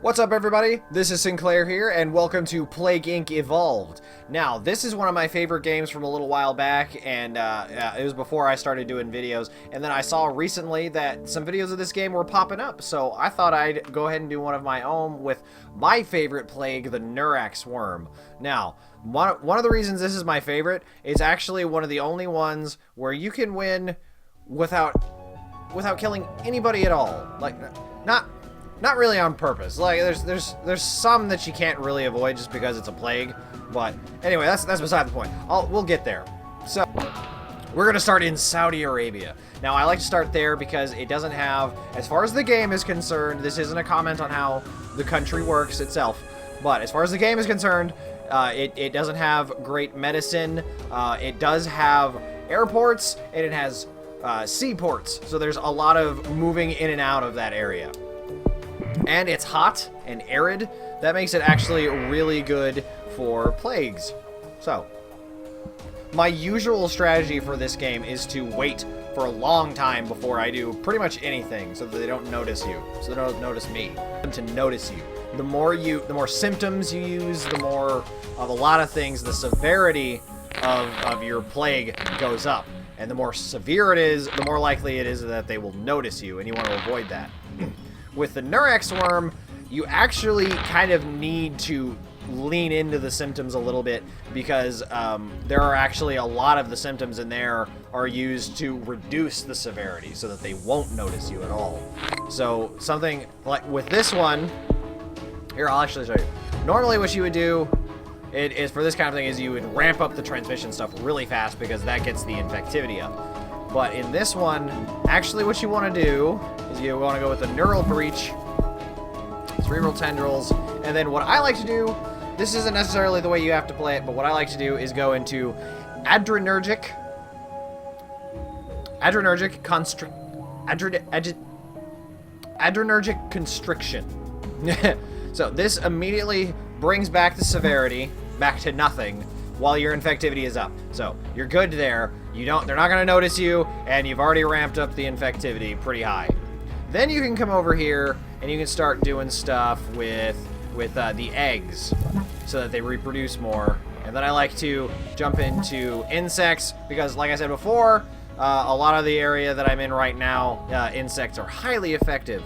What's up, everybody? This is Sinclair here, and welcome to Plague Inc. Evolved. Now, this is one of my favorite games from a little while back, and it was before I started doing videos, and then I saw recently that some videos of this game were popping up, so I thought I'd go ahead and do one of my own with my favorite plague, the Neurax Worm. Now, one of the reasons this is my favorite is actually one of the only ones where you can win without killing anybody at all. Like, not really on purpose. Like, there's some that you can't really avoid just because it's a plague. But anyway, that's beside the point. We'll get there. So we're gonna start in Saudi Arabia. Now, I like to start there because it doesn't have, as far as the game is concerned, this isn't a comment on how the country works itself, but as far as the game is concerned, it doesn't have great medicine. It does have airports, and it has seaports. So there's a lot of moving in and out of that area. And it's hot and arid. That makes it actually really good for plagues. So, my usual strategy for this game is to wait for a long time before I do pretty much anything so that they don't notice you. So they don't notice me. Them to notice you. The more symptoms you use, the more of a lot of things, the severity of your plague goes up. And the more severe it is, the more likely it is that they will notice you, and you want to avoid that. With the Neurax Worm, you actually kind of need to lean into the symptoms a little bit because there are actually a lot of the symptoms in there are used to reduce the severity so that they won't notice you at all. So something like with this one, here, I'll actually show you. Normally what you would do is for this kind of thing is you would ramp up the transmission stuff really fast because that gets the infectivity up. But in this one, actually what you want to do is you want to go with the neural breach, cerebral tendrils, and then what I like to do, this isn't necessarily the way you have to play it, but what I like to do is go into adrenergic constriction. So this immediately brings back the severity back to nothing while your infectivity is up. So you're good there. They're not going to notice you, and you've already ramped up the infectivity pretty high. Then you can come over here and you can start doing stuff with the eggs so that they reproduce more. And then I like to jump into insects because, like I said before, a lot of the area that I'm in right now, insects are highly effective.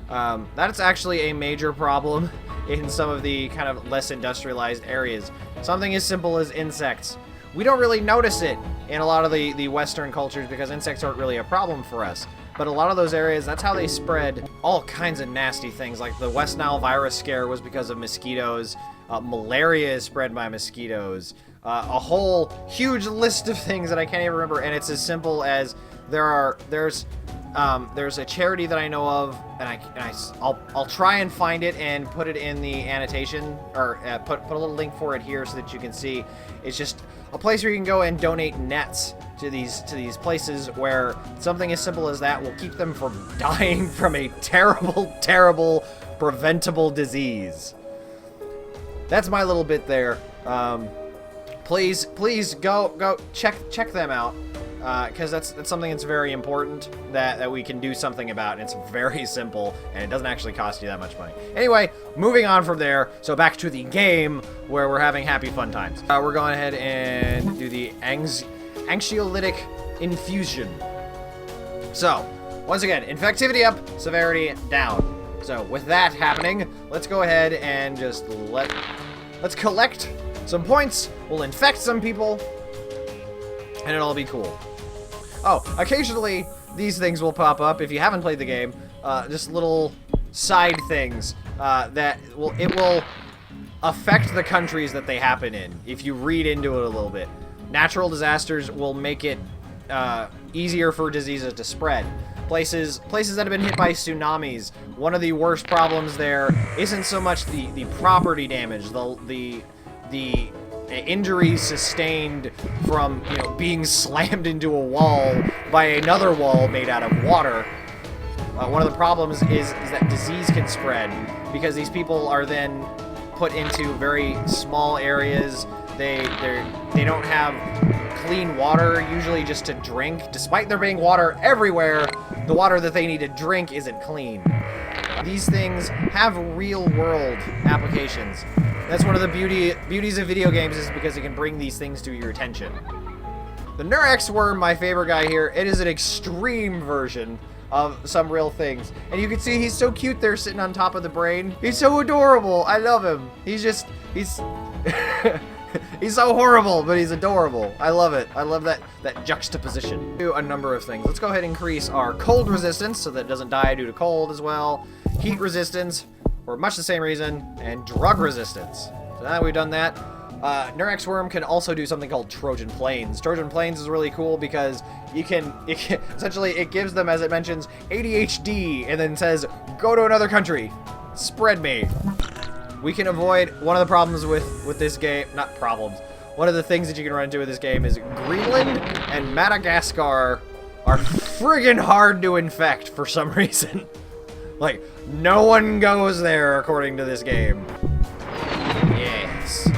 That's actually a major problem in some of the kind of less industrialized areas. Something as simple as insects. We don't really notice it in a lot of the Western cultures because insects aren't really a problem for us. But a lot of those areas, that's how they spread all kinds of nasty things. Like the West Nile virus scare was because of mosquitoes. Malaria is spread by mosquitoes. A whole huge list of things that I can't even remember. And it's as simple as there's a charity that I know of, and I'll try and find it and put it in the annotation, or put a little link for it here so that you can see. It's just a place where you can go and donate nets to these places where something as simple as that will keep them from dying from a terrible preventable disease. That's my little bit there. Please go check them out. Because that's something that's very important that we can do something about, and it's very simple, and it doesn't actually cost you that much money. Anyway, moving on from there, so back to the game where we're having happy fun times. We're going ahead and do the anxiolytic infusion. So, once again, infectivity up, severity down. So, with that happening, let's go ahead and just let's collect some points. We'll infect some people, and it'll all be cool. Oh, occasionally these things will pop up if you haven't played the game. Just little side things that will affect the countries that they happen in if you read into it a little bit. Natural disasters will make it easier for diseases to spread. Places that have been hit by tsunamis, one of the worst problems there isn't so much the property damage, the injuries sustained from, being slammed into a wall by another wall made out of water. One of the problems is that disease can spread because these people are then put into very small areas. They don't have clean water, usually just to drink. Despite there being water everywhere, the water that they need to drink isn't clean. These things have real-world applications. That's one of the beauties of video games, is because it can bring these things to your attention. The Neurax Worm, my favorite guy here, it is an extreme version of some real things. And you can see he's so cute there sitting on top of the brain. He's so adorable. I love him. He's he's so horrible, but he's adorable. I love it. I love that juxtaposition. Do a number of things. Let's go ahead and increase our cold resistance so that it doesn't die due to cold as well. Heat resistance, for much the same reason, and drug resistance. So now that we've done that, Neurax Worm can also do something called Trojan Planes. Trojan Planes is really cool because it can essentially, it gives them, as it mentions, ADHD, and then says, go to another country, spread me. We can avoid one of the problems with this game, not problems, one of the things that you can run into with this game is Greenland and Madagascar are friggin' hard to infect for some reason. Like, no one goes there according to this game. Yes.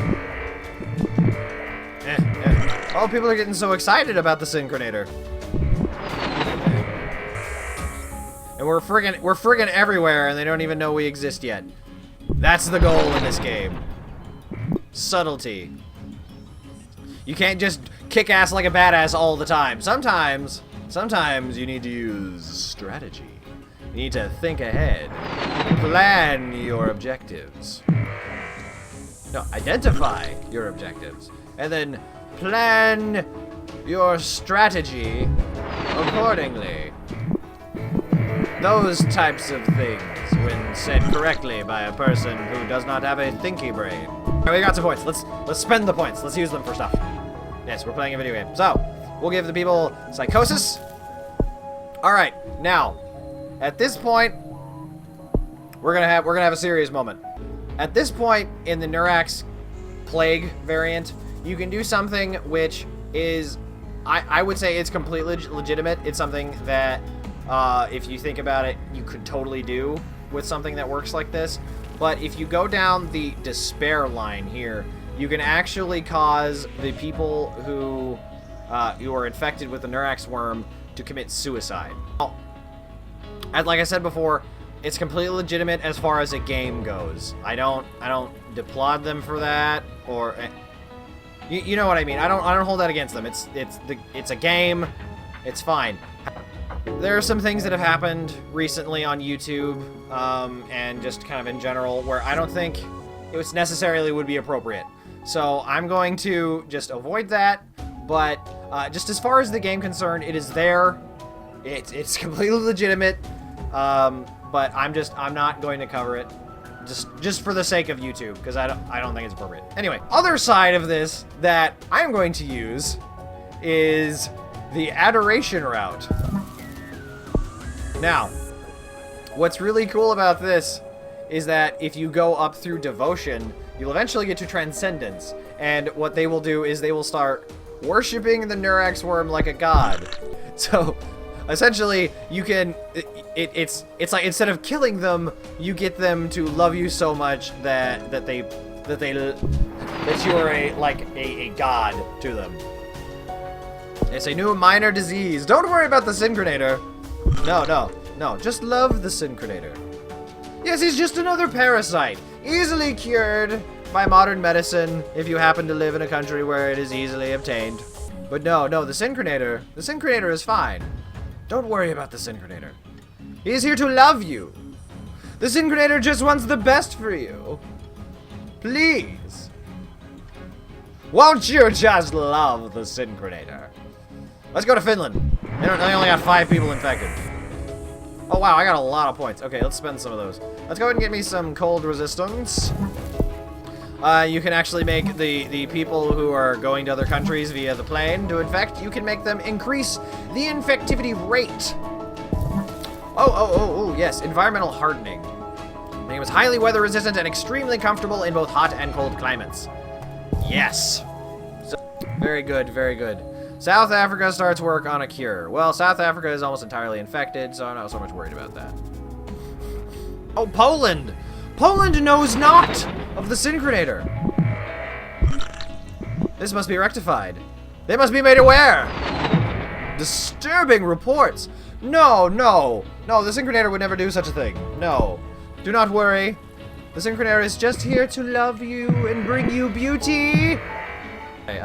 Oh, people are getting so excited about the Synchrinator. And we're friggin' everywhere and they don't even know we exist yet. That's the goal in this game. Subtlety. You can't just kick ass like a badass all the time. Sometimes you need to use strategy. You need to think ahead. Plan your objectives. No, identify your objectives. And then plan your strategy accordingly. Those types of things, when said correctly by a person who does not have a thinky brain. Alright, we got some points. Let's spend the points. Let's use them for stuff. Yes, we're playing a video game. So, we'll give the people psychosis. Alright, now, at this point, we're gonna have a serious moment. At this point in the Neurax Plague variant, you can do something which is, I would say it's completely legitimate. It's something that, if you think about it, you could totally do with something that works like this. But if you go down the despair line here, you can actually cause the people who are infected with the Neurax Worm to commit suicide. Now, like I said before, it's completely legitimate as far as a game goes. I don't applaud them for that, or you know what I mean. I don't hold that against them. It's a game. It's fine. There are some things that have happened recently on YouTube, and just kind of in general, where I don't think it was necessarily would be appropriate. So I'm going to just avoid that. But just as far as the game concerned, it is there. It's completely legitimate. But I'm not going to cover it, just for the sake of YouTube, because I don't think it's appropriate. Anyway, other side of this that I'm going to use is the adoration route. Now, what's really cool about this is that if you go up through devotion, you'll eventually get to transcendence, and what they will do is they will start worshipping the Neurax Worm like a god. So essentially, you can, it's like, instead of killing them, you get them to love you so much that you are a god to them. It's a new minor disease. Don't worry about the Synchrinator. No, just love the Synchrinator. Yes, he's just another parasite, easily cured by modern medicine if you happen to live in a country where it is easily obtained. But no, the Synchrinator is fine. Don't worry about the Synchrinator. He is here to love you. The Synchrinator just wants the best for you. Please. Won't you just love the Synchrinator? Let's go to Finland. They only got 5 people infected. Oh wow, I got a lot of points. Okay, let's spend some of those. Let's go ahead and get me some cold resistance. You can actually make the people who are going to other countries via the plane to infect, you can make them increase the infectivity rate. Oh, yes, environmental hardening. It was highly weather resistant and extremely comfortable in both hot and cold climates. Yes. So, very good, very good. South Africa starts work on a cure. Well, South Africa is almost entirely infected, so I'm not so much worried about that. Oh, Poland! Poland knows not of the Synchrinator. This must be rectified. They must be made aware. Disturbing reports. No, no. No, the Synchronator would never do such a thing. No. Do not worry. The Synchronator is just here to love you and bring you beauty. Okay,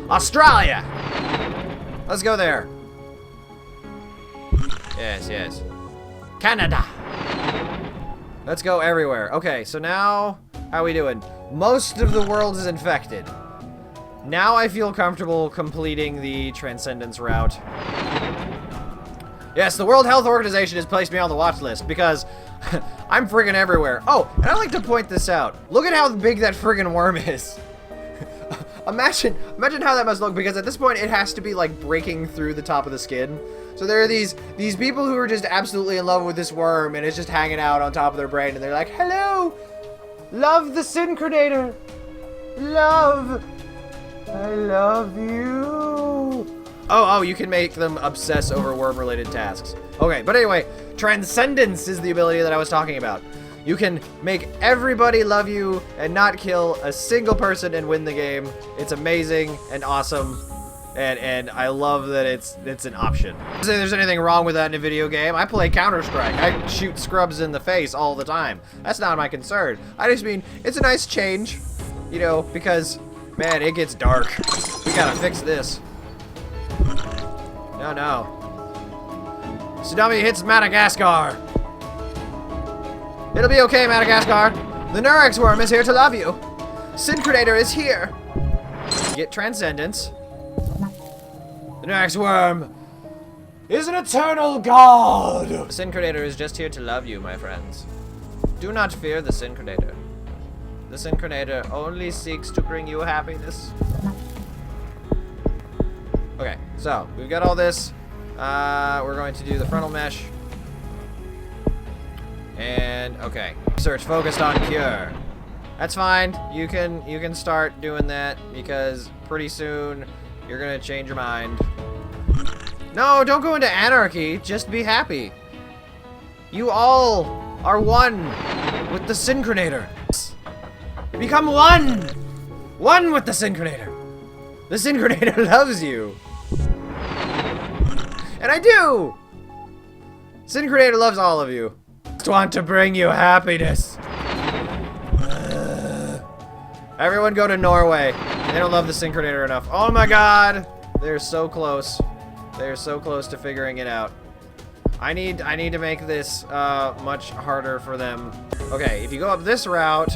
Australia. Let's go there. Yes, yes. Canada. Let's go everywhere. Okay, so now, how are we doing? Most of the world is infected. Now I feel comfortable completing the Transcendence route. Yes, the World Health Organization has placed me on the watch list because I'm friggin' everywhere. Oh, and I like to point this out. Look at how big that friggin' worm is. Imagine how that must look, because at this point it has to be like breaking through the top of the skin. So there are these people who are just absolutely in love with this worm, and it's just hanging out on top of their brain, and they're like, hello, love the Synchronator, love, I love you. Oh, you can make them obsess over worm-related tasks. Okay, but anyway, Transcendence is the ability that I was talking about. You can make everybody love you and not kill a single person and win the game. It's amazing and awesome, and I love that it's an option. Not say there's anything wrong with that in a video game. I play Counter-Strike. I shoot scrubs in the face all the time. That's not my concern. I just mean it's a nice change, you know, because man, it gets dark. We gotta fix this. No, no. Tsunami hits Madagascar. It'll be okay, Madagascar. The Neurax Worm is here to love you. Synchronator is here. Get Transcendence. The Neurax Worm is an eternal god. The Synchronator is just here to love you, my friends. Do not fear the Synchronator. The Synchronator only seeks to bring you happiness. Okay, so we've got all this. We're going to do the frontal mesh. And okay, research focused on cure. That's fine. You can start doing that because pretty soon you're gonna change your mind. No, don't go into anarchy. Just be happy. You all are one with the Synchronator. Become one! One with the Synchronator. The Synchronator loves you. And I do! Synchronator loves all of you. Just want to bring you happiness. Everyone go to Norway. They don't love the Synchronator enough. Oh my god! They're so close. They're so close to figuring it out. I need to make this much harder for them. Okay, if you go up this route,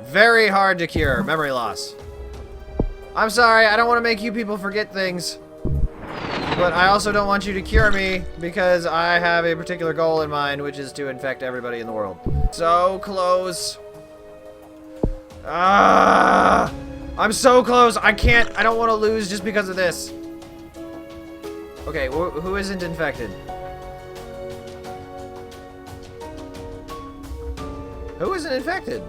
very hard to cure. Memory loss. I'm sorry, I don't want to make you people forget things. But I also don't want you to cure me because I have a particular goal in mind, which is to infect everybody in the world. So close. Ah! I'm so close. I don't want to lose just because of this. Okay, who isn't infected? Who isn't infected?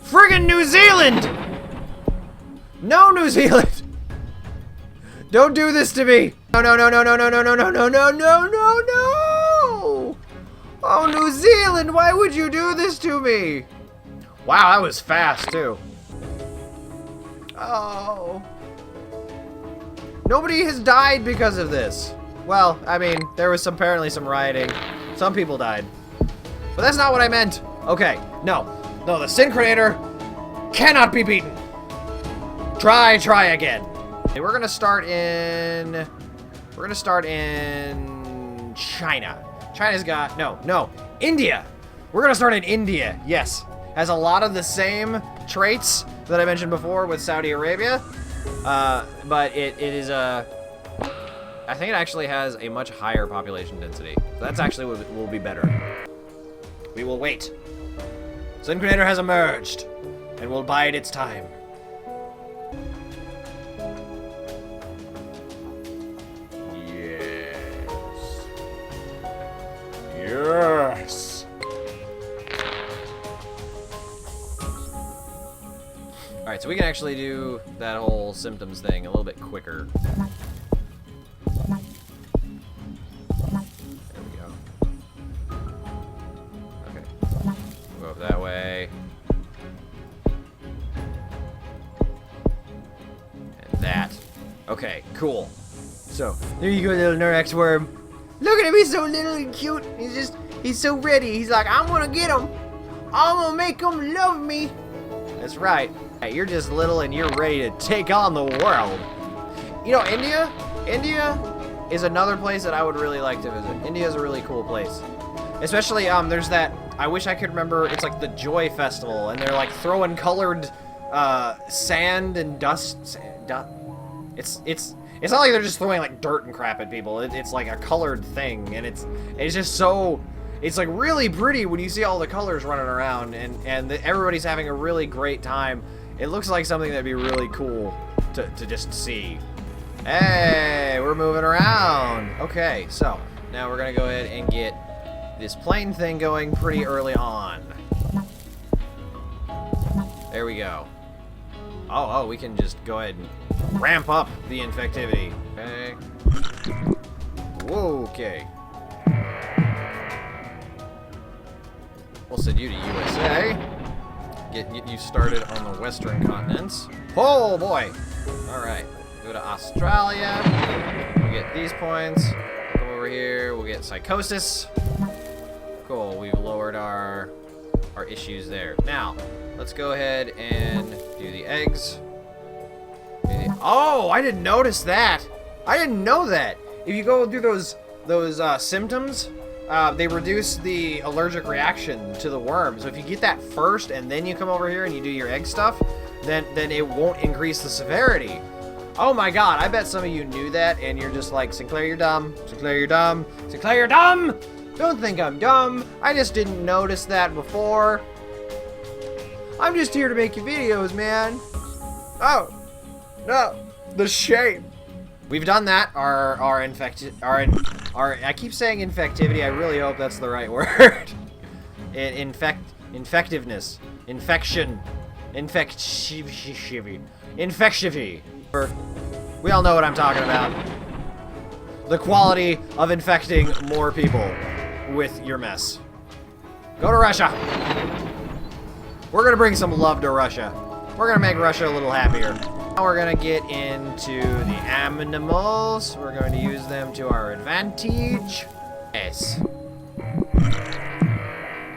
Friggin' New Zealand! No, New Zealand! Don't do this to me! No, no, no, no, no, no, no, no, no, no, no, no, no, no! Oh, New Zealand, why would you do this to me? Wow, that was fast, too. Oh. Nobody has died because of this. Well, I mean, there was apparently some rioting. Some people died. But that's not what I meant. Okay, no. No, the Synchronator cannot be beaten. Try again. Okay, we're gonna start in China. China's got, no, India. We're gonna start in India, yes. Has a lot of the same traits that I mentioned before with Saudi Arabia, but it is I think it actually has a much higher population density. So that's actually what will be better. We will wait. Synchronator has emerged, and will bide its time. Yes. Alright, so we can actually do that whole symptoms thing a little bit quicker. There we go. Okay. We'll go up that Okay, cool. So, there you go, little Neurax Worm. Look at him, he's so little and cute. He's so ready. He's like, I'm gonna get him. I'm gonna make him love me. That's right. Hey, you're just little and you're ready to take on the world. You know, India is another place that I would really like to visit. India is a really cool place. Especially, there's that, I wish I could remember, it's like the Joy Festival, and they're like throwing colored sand and dust. It's not like they're just throwing like dirt and crap at people. It's like a colored thing, and it's just so, it's like really pretty when you see all the colors running around, and everybody's having a really great time. It looks like something that'd be really cool to just see. Hey, we're moving around. Okay, so now we're gonna go ahead and get this plane thing going pretty early on. There we go. Oh, we can just go ahead and ramp up the infectivity. Okay. Whoa, okay. We'll send you to USA. Get you started on the Western continents. Oh boy! Alright. Go to Australia. We'll get these points. Come over here. We'll get psychosis. Cool. We've lowered our issues there. Now, let's go ahead and do the eggs. Oh, I didn't notice that. I didn't know that. If you go through those symptoms, they reduce the allergic reaction to the worm. So if you get that first and then you come over here and you do your egg stuff, then it won't increase the severity. Oh my god, I bet some of you knew that and you're just like, Sinclair, you're dumb. Sinclair, you're dumb. Sinclair, you're dumb! Don't think I'm dumb. I just didn't notice that before. I'm just here to make you videos, man. Oh, no, the shame. We've done that. I keep saying infectivity. I really hope that's the right word. Infectiveness, infection, infectivity. We all know what I'm talking about. The quality of infecting more people with your mess. Go to Russia. We're gonna bring some love to Russia. We're gonna make Russia a little happier. Now we're gonna get into the animals. We're going to use them to our advantage. Yes.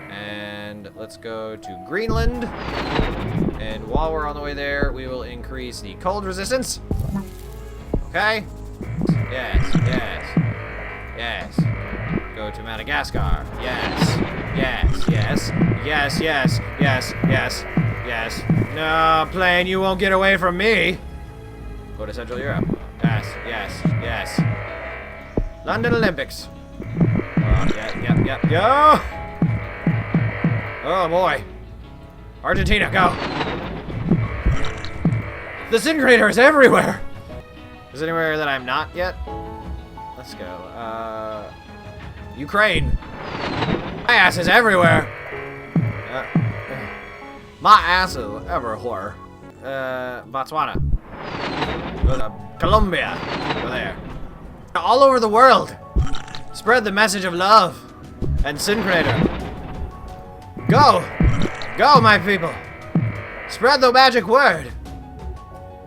And let's go to Greenland. And while we're on the way there, we will increase the cold resistance. Okay? Yes, yes, yes. Go to Madagascar. Yes, yes, yes, yes, yes, yes, yes, yes. No, plane, you won't get away from me. Go to Central Europe. Yes, yes, yes. London Olympics. Yep. Yo! Oh boy. Argentina, go. The Disintegrator is everywhere. Is there anywhere that I'm not yet? Let's go. Ukraine. My ass is everywhere. My ass is everywhere. Botswana. Go to Colombia. Go there. All over the world. Spread the message of love and Syncrator. Go. Go, my people. Spread the magic word.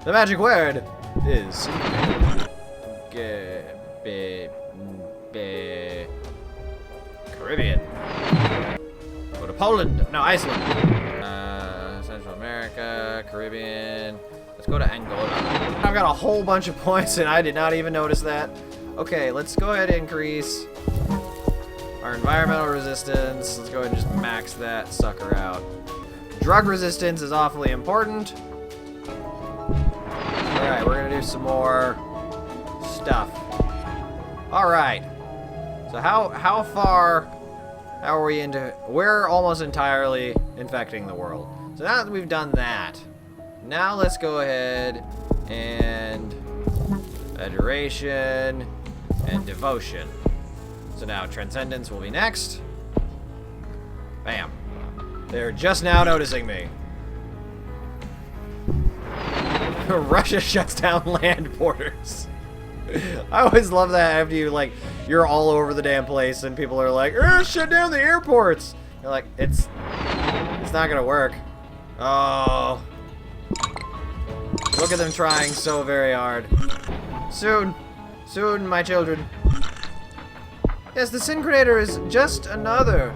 The magic word is Caribbean. Go to Poland. No, Iceland. Central America, Caribbean. Let's go to Angola. I've got a whole bunch of points and I did not even notice that. Okay, let's go ahead and increase our environmental resistance. Let's go ahead and just max that sucker out. Drug resistance is awfully important. Alright, we're gonna do some more stuff. Alright. So how far are we into? We're almost entirely infecting the world. So now that we've done that, now let's go ahead and adoration and devotion. So now transcendence will be next. Bam. They're just now noticing me. Russia shuts down land borders. I always love that after you're all over the damn place and people are like, shut down the airports. You're like, it's not gonna work. Oh. Look at them trying so very hard. Soon. Soon, my children. Yes, the Syncreator is just another.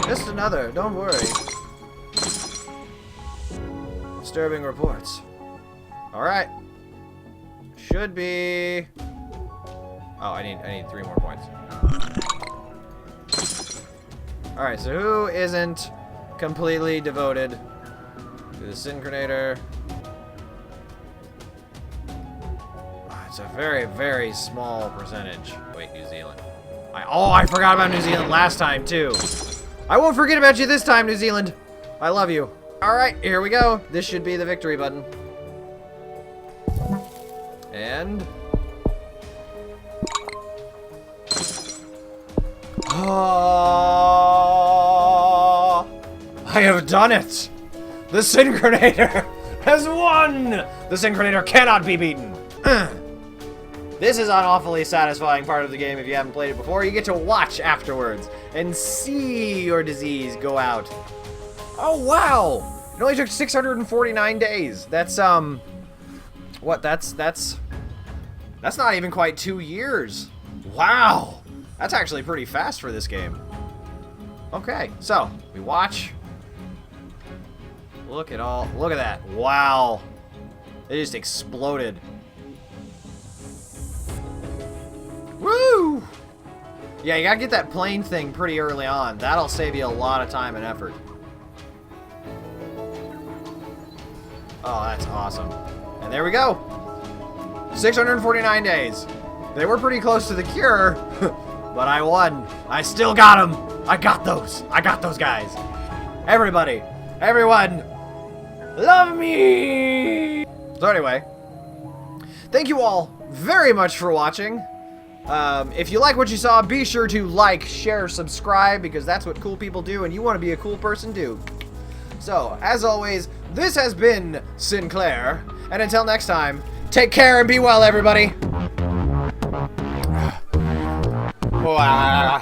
Just another. Don't worry. Disturbing reports. Alright. Should be... Oh, I need 3 more points. Alright, so who isn't completely devoted to the Syncreator? Oh, it's a very, very small percentage. Wait, New Zealand. I forgot about New Zealand last time, too. I won't forget about you this time, New Zealand. I love you. Alright, here we go. This should be the victory button. And... Oh, I have done it! The Syncreator has won! The Syncreator cannot be beaten! This is an awfully satisfying part of the game if you haven't played it before. You get to watch afterwards and see your disease go out. Oh, wow! It only took 649 days. That's, what, that's not even quite 2 years. Wow! That's actually pretty fast for this game. Okay, so, we watch. Look at that. Wow. It just exploded. Woo! Yeah, you gotta get that plane thing pretty early on. That'll save you a lot of time and effort. Oh, that's awesome. And there we go. 649 days. They were pretty close to the cure, but I won. I still got them. I got those. I got those guys. Everybody, everyone, love me. So anyway, thank you all very much for watching. If you like what you saw, be sure to like, share, subscribe, because that's what cool people do, and you want to be a cool person too. So, as always, this has been Sinclair, and until next time, take care and be well, everybody. Wow.